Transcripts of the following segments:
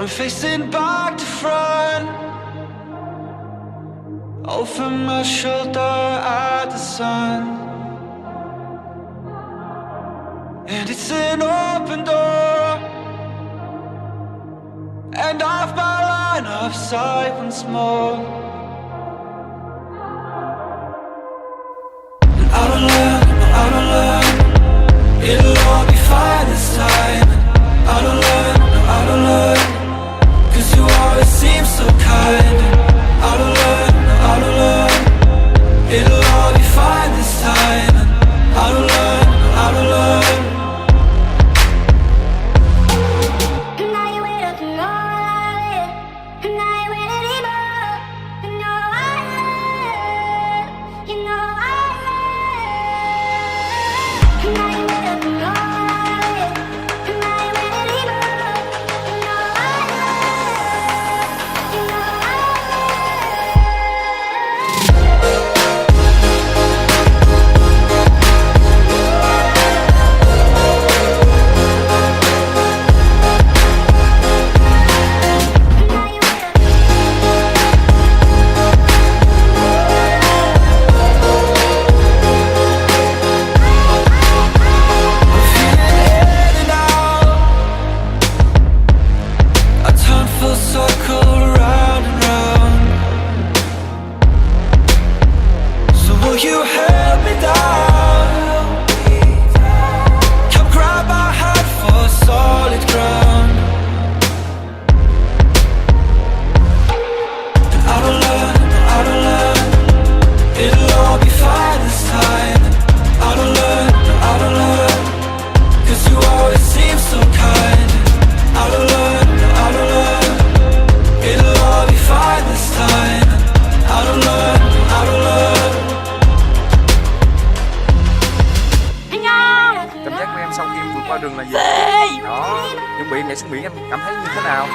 I'm facing back to front, over my shoulder at the sun. And it's an open door, and off my line of sight once more. And I don't learn, no I don't learn, it'll all be fine this time. I don't learn, no I don't learn, 'cause you always seem so kind. I don't learn, no I don't learn, it'll all be fine this time. I don't learn, no I don't learn. Đường là gì đó, chuẩn bị nhảy xuống biển em cảm thấy như thế nào?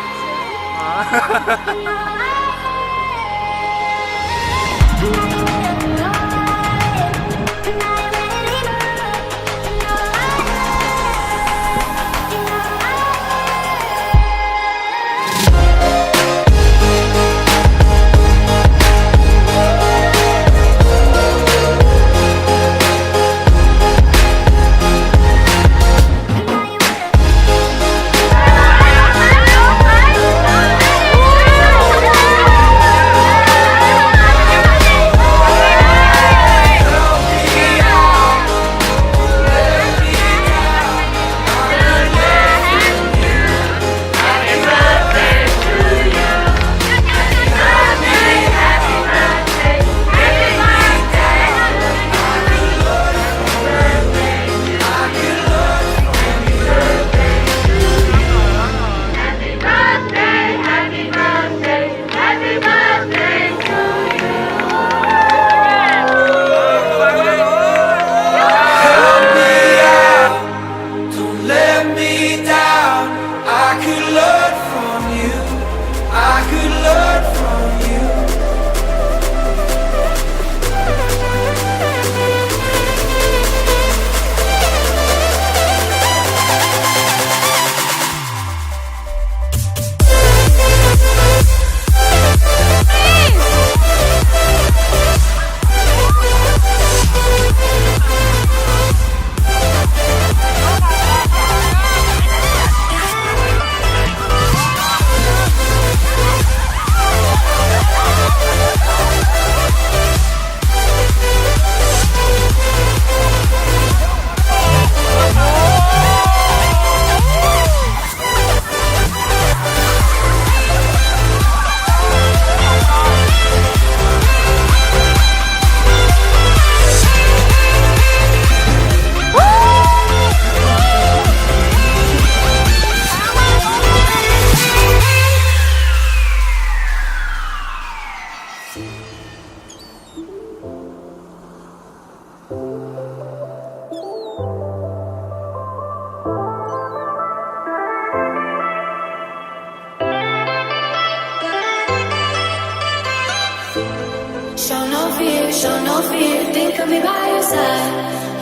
show no fear, think of me by your side.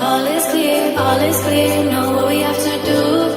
All is clear, know what we have to do.